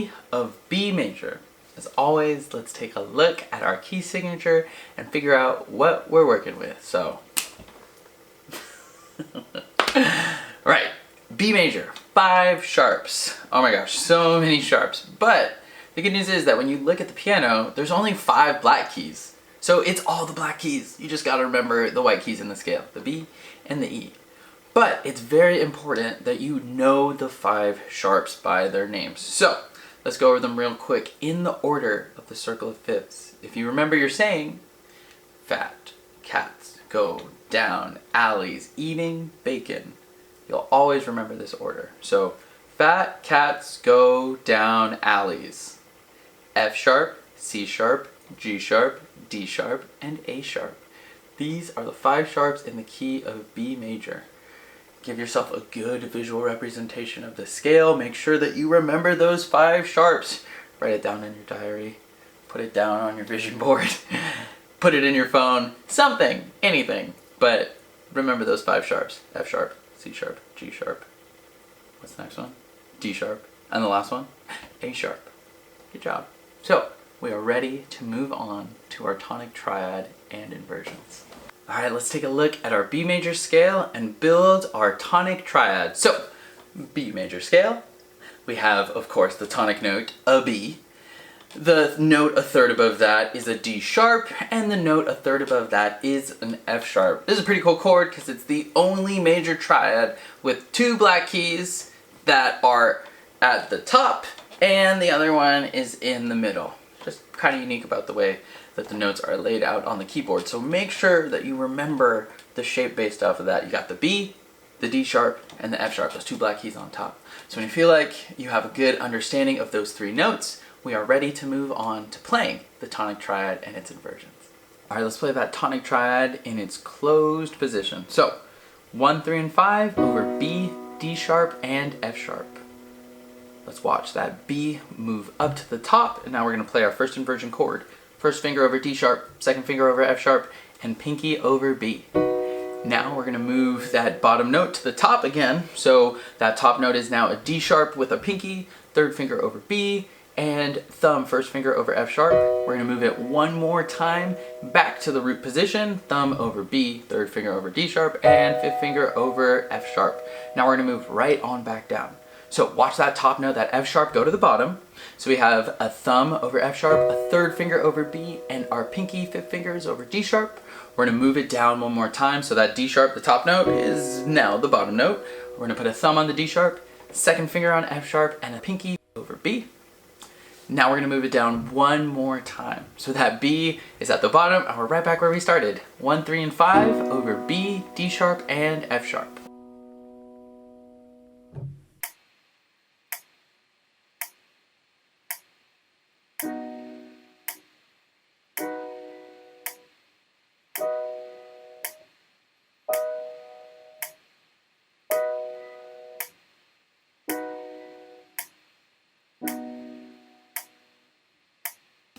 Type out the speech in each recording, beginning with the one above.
key of B major. As always, let's take a look at our key signature and figure out what we're working with. So, right, B major, 5 sharps. Oh my gosh, so many sharps. But the good news is that when you look at the piano, there's only 5 black keys. So it's all the black keys. You just gotta remember the white keys in the scale, the B and the E. But it's very important that you know the 5 sharps by their names. So let's go over them real quick in the order of the circle of fifths. If you remember your saying, fat cats go down alleys eating bacon. You'll always remember this order. So fat cats go down alleys. F sharp, C sharp, G sharp, D sharp, and A sharp. These are the 5 sharps in the key of B major. Give yourself a good visual representation of the scale. Make sure that you remember those 5 sharps. Write it down in your diary. Put it down on your vision board. Put it in your phone. Something, anything. But remember those 5 sharps. F sharp, C sharp, G sharp. What's the next one? D sharp. And the last one? A sharp. Good job. So, we are ready to move on to our tonic triad and inversions. All right, let's take a look at our B major scale and build our tonic triad. So, B major scale, we have, of course, the tonic note, a B. The note a third above that is a D sharp, and the note a third above that is an F sharp. This is a pretty cool chord because it's the only major triad with 2 black keys that are at the top, and the other one is in the middle. Just kind of unique about the way that the notes are laid out on the keyboard. So make sure that you remember the shape based off of that. You got the B, the D sharp, and the F sharp, those 2 black keys on top. So when you feel like you have a good understanding of those 3 notes, we are ready to move on to playing the tonic triad and its inversions. All right, let's play that tonic triad in its closed position. So 1, 3, and 5 over B, D sharp, and F sharp. Let's watch that B move up to the top, and now we're gonna play our first inversion chord. First finger over D sharp, second finger over F sharp, and pinky over B. Now we're gonna move that bottom note to the top again. So that top note is now a D sharp with a pinky, third finger over B, and thumb, first finger over F sharp. We're gonna move it one more time back to the root position, thumb over B, third finger over D sharp, and fifth finger over F sharp. Now we're gonna move right on back down. So watch that top note, that F sharp, go to the bottom. So we have a thumb over F sharp, a third finger over B, and our pinky, fifth finger is over D sharp. We're gonna move it down one more time. So that D sharp, the top note, is now the bottom note. We're gonna put a thumb on the D sharp, second finger on F sharp, and a pinky over B. Now we're gonna move it down one more time. So that B is at the bottom, and we're right back where we started. 1, 3, and 5 over B, D sharp, and F sharp.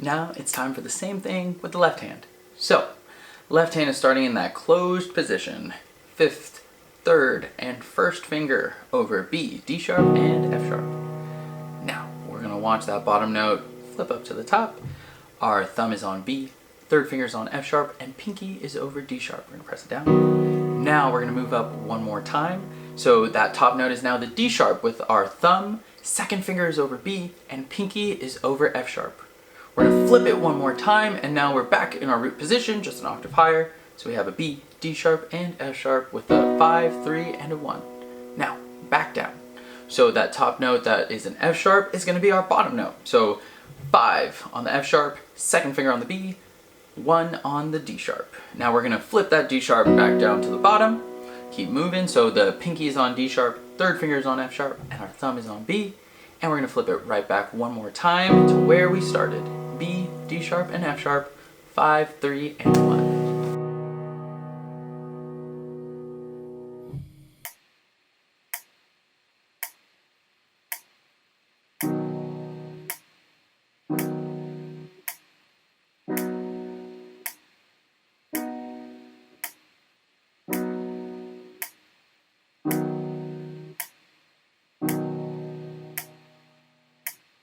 Now it's time for the same thing with the left hand. So, left hand is starting in that closed position. 5th, 3rd, and 1st finger over B, D sharp, and F sharp. Now, we're gonna watch that bottom note flip up to the top. Our thumb is on B, 3rd finger is on F sharp, and pinky is over D sharp. We're gonna press it down. Now we're gonna move up one more time. So that top note is now the D sharp with our thumb, 2nd finger is over B, and pinky is over F sharp. We're gonna flip it one more time, and now we're back in our root position, just an octave higher. So we have a B, D sharp, and F sharp with a 5, 3, and a 1. Now, back down. So that top note that is an F sharp is gonna be our bottom note. So 5 on the F sharp, 2nd finger on the B, 1 on the D sharp. Now we're gonna flip that D sharp back down to the bottom, keep moving. So the pinky is on D sharp, 3rd finger is on F sharp, and our thumb is on B. And we're gonna flip it right back one more time to where we started. B, D sharp, and F sharp, 5, 3, and 1.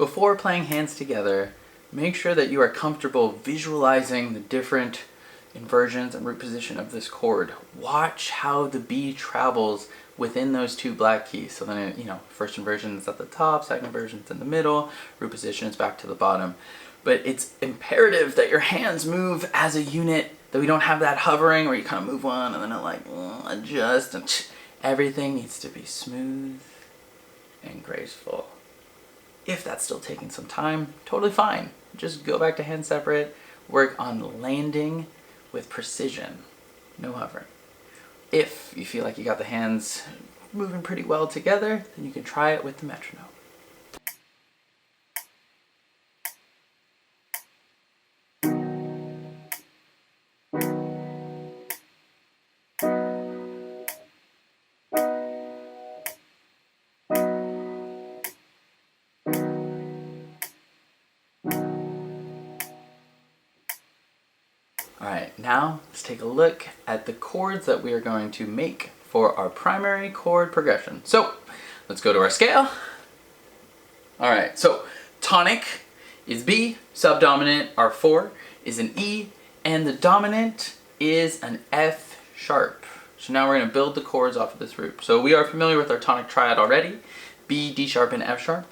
Before playing hands together, make sure that you are comfortable visualizing the different inversions and root position of this chord. Watch how the B travels within those two black keys. So then, first inversion is at the top, second inversion is in the middle, root position is back to the bottom. But it's imperative that your hands move as a unit, that we don't have that hovering where you kind of move one and then it like adjust, and everything needs to be smooth and graceful. If that's still taking some time, totally fine. Just go back to hand separate, work on landing with precision, no hovering. If you feel like you got the hands moving pretty well together, then you can try it with the metronome. Alright, now let's take a look at the chords that we are going to make for our primary chord progression. So, let's go to our scale. Alright, so tonic is B, subdominant R4 is an E, and the dominant is an F sharp. So now we're going to build the chords off of this root. So we are familiar with our tonic triad already, B, D sharp, and F sharp.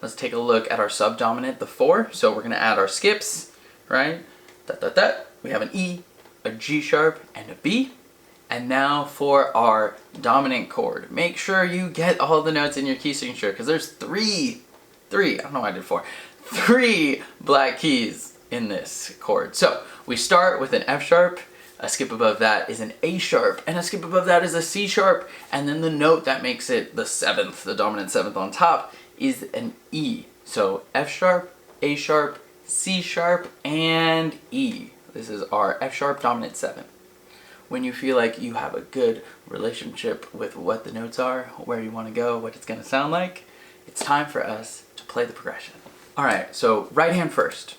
Let's take a look at our subdominant, the 4. So we're going to add our skips, right? We have an E, a G sharp, and a B. And now for our dominant chord. Make sure you get all the notes in your key signature, because there's three, I don't know why I did 4, 3 black keys in this chord. So we start with an F sharp, a skip above that is an A sharp, and a skip above that is a C sharp, and then the note that makes it the 7th, the dominant 7th on top, is an E. So F sharp, A sharp, C sharp, and E. This is our F sharp dominant 7. When you feel like you have a good relationship with what the notes are, where you want to go, what it's going to sound like, it's time for us to play the progression. Alright, so right hand first.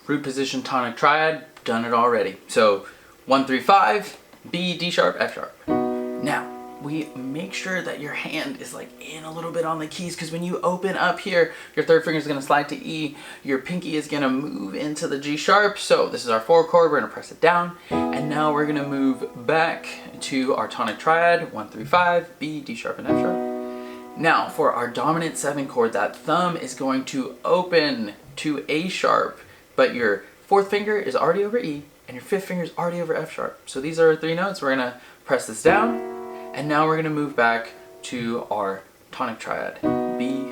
Root position tonic triad, done it already. So 1, 3, 5, B, D sharp, F sharp. Now, we make sure that your hand is like in a little bit on the keys, because when you open up here, your third finger is going to slide to E, your pinky is going to move into the G sharp. So this is our 4 chord, we're going to press it down, and now we're going to move back to our tonic triad, 1, 3, 5, B, D sharp, and F sharp. Now for our dominant 7 chord, that thumb is going to open to A sharp, but your 4th finger is already over E, and your 5th finger is already over F sharp. So these are our 3 notes. We're going to press this down. And now we're going to move back to our tonic triad, B,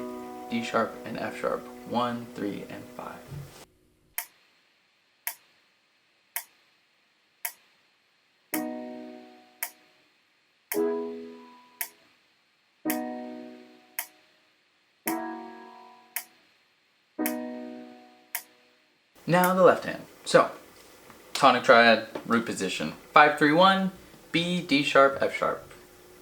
D sharp, and F sharp, 1, 3, and 5. Now the left hand. So, tonic triad, root position, 5, 3, 1, B, D sharp, F sharp.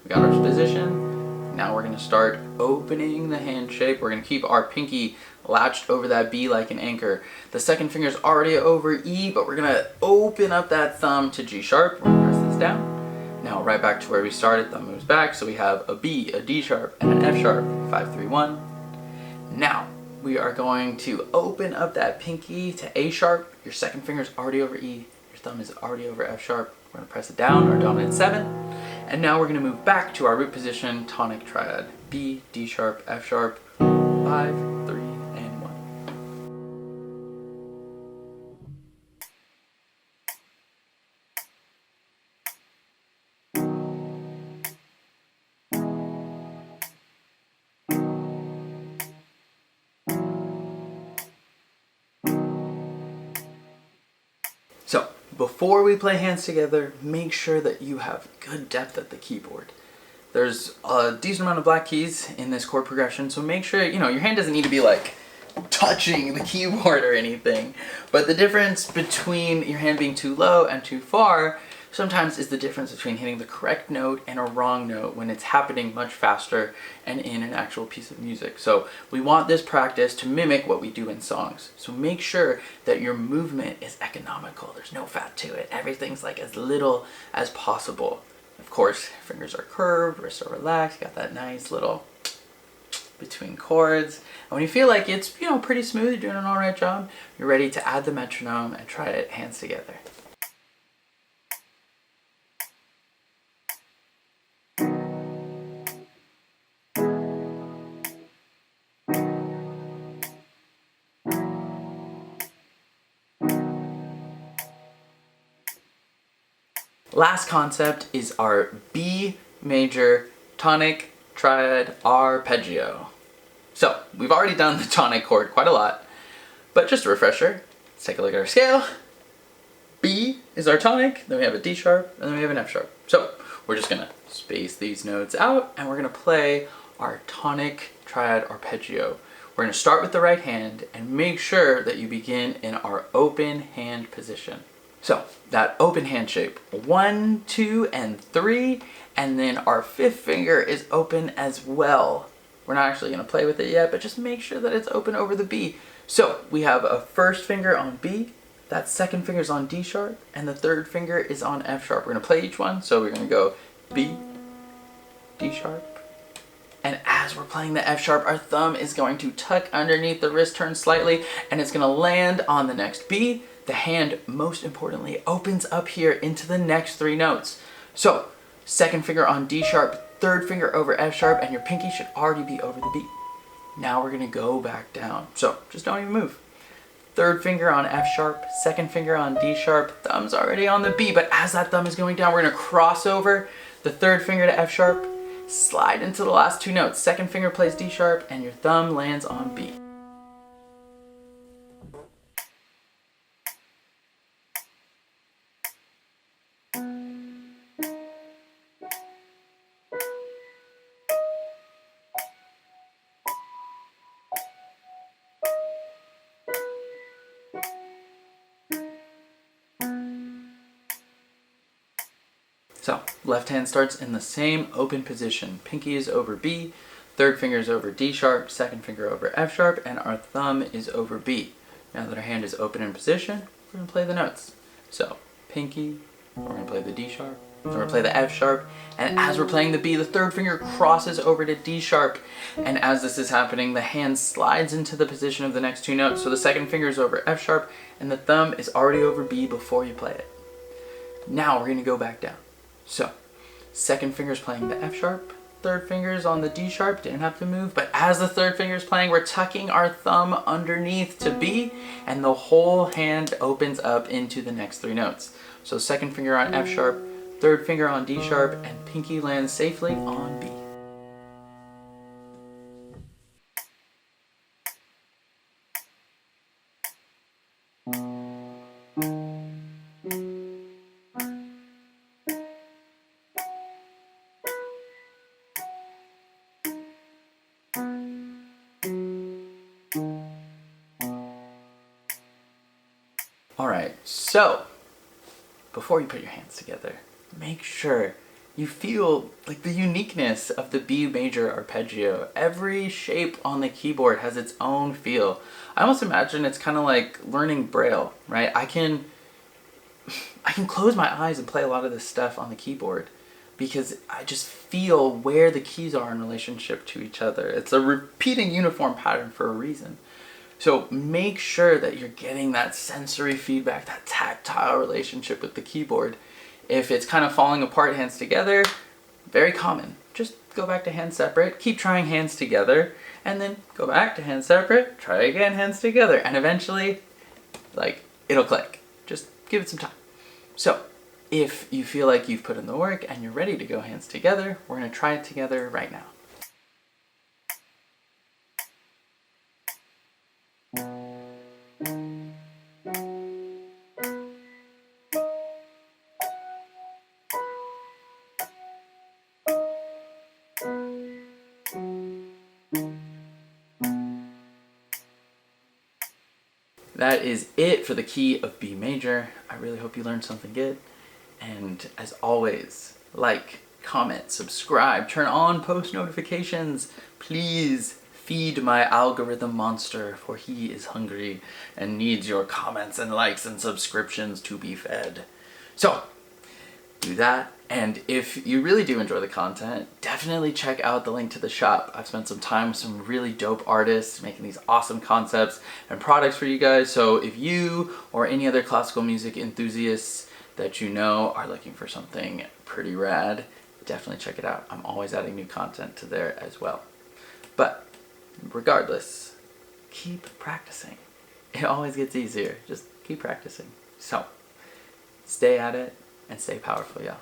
We got our position. Now we're going to start opening the hand shape. We're going to keep our pinky latched over that B like an anchor. The 2nd finger is already over E, but we're going to open up that thumb to G sharp. We're going to press this down. Now right back to where we started, thumb moves back. So we have a B, a D sharp, and an F sharp, 5, 3, 1. Now we are going to open up that pinky to A sharp. Your 2nd finger is already over E. Your thumb is already over F sharp. We're going to press it down, our dominant 7. And now we're going to move back to our root position, tonic triad, B, D sharp, F sharp, 5, 3, and 1. So, before we play hands together, make sure that you have good depth at the keyboard. There's a decent amount of black keys in this chord progression, so make sure, your hand doesn't need to be like touching the keyboard or anything. But the difference between your hand being too low and too far sometimes is the difference between hitting the correct note and a wrong note when it's happening much faster and in an actual piece of music. So we want this practice to mimic what we do in songs. So make sure that your movement is economical. There's no fat to it. Everything's like as little as possible. Of course, fingers are curved, wrists are relaxed, got that nice little between chords. And when you feel like it's, pretty smooth, you're doing an all right job, you're ready to add the metronome and try it hands together. Last concept is our B major tonic triad arpeggio. So we've already done the tonic chord quite a lot, but just a refresher, let's take a look at our scale. B is our tonic, then we have a D sharp, and then we have an F sharp. So we're just gonna space these notes out and we're gonna play our tonic triad arpeggio. We're gonna start with the right hand and make sure that you begin in our open hand position. So that open hand shape, 1, 2, and 3, and then our 5th finger is open as well. We're not actually gonna play with it yet, but just make sure that it's open over the B. So we have a 1st finger on B, that 2nd finger is on D sharp, and the 3rd finger is on F sharp. We're gonna play each one, so we're gonna go B, D sharp, and as we're playing the F sharp, our thumb is going to tuck underneath the wrist turn slightly, and it's gonna land on the next B. The hand, most importantly, opens up here into the next 3 notes. So, 2nd finger on D sharp, 3rd finger over F sharp, and your pinky should already be over the B. Now we're gonna go back down. So, just don't even move. 3rd finger on F sharp, 2nd finger on D sharp, thumb's already on the B, but as that thumb is going down, we're gonna cross over the 3rd finger to F sharp, slide into the last 2 notes. 2nd finger plays D sharp, and your thumb lands on B. So, left hand starts in the same open position. Pinky is over B, 3rd finger is over D sharp, 2nd finger over F sharp, and our thumb is over B. Now that our hand is open in position, we're going to play the notes. So, pinky, we're going to play the D sharp, we're going to play the F sharp, and as we're playing the B, the 3rd finger crosses over to D sharp, and as this is happening, the hand slides into the position of the next 2 notes. So the 2nd finger is over F sharp, and the thumb is already over B before you play it. Now we're going to go back down. So, 2nd finger is playing the F sharp, 3rd finger is on the D sharp, didn't have to move, but as the 3rd finger is playing, we're tucking our thumb underneath to B, and the whole hand opens up into the next 3 notes. So 2nd finger on F sharp, 3rd finger on D sharp, and pinky lands safely on B. Alright, so before you put your hands together, make sure you feel like the uniqueness of the B major arpeggio. Every shape on the keyboard has its own feel. I almost imagine it's kind of like learning Braille, right? I can close my eyes and play a lot of this stuff on the keyboard because I just feel where the keys are in relationship to each other. It's a repeating uniform pattern for a reason. So make sure that you're getting that sensory feedback, that tactile relationship with the keyboard. If it's kind of falling apart hands together, very common. Just go back to hands separate, keep trying hands together, and then go back to hands separate, try again hands together, and eventually, it'll click. Just give it some time. So, if you feel like you've put in the work and you're ready to go hands together, we're going to try it together right now. That is it for the key of B major. I really hope you learned something good. And as always, like, comment, subscribe, turn on post notifications. Please feed my algorithm monster, for he is hungry and needs your comments and likes and subscriptions to be fed. So, do that. And if you really do enjoy the content, definitely check out the link to the shop. I've spent some time with some really dope artists making these awesome concepts and products for you guys. So if you or any other classical music enthusiasts that you know are looking for something pretty rad, definitely check it out. I'm always adding new content to there as well. But regardless, keep practicing. It always gets easier. Just keep practicing. So stay at it and stay powerful, y'all.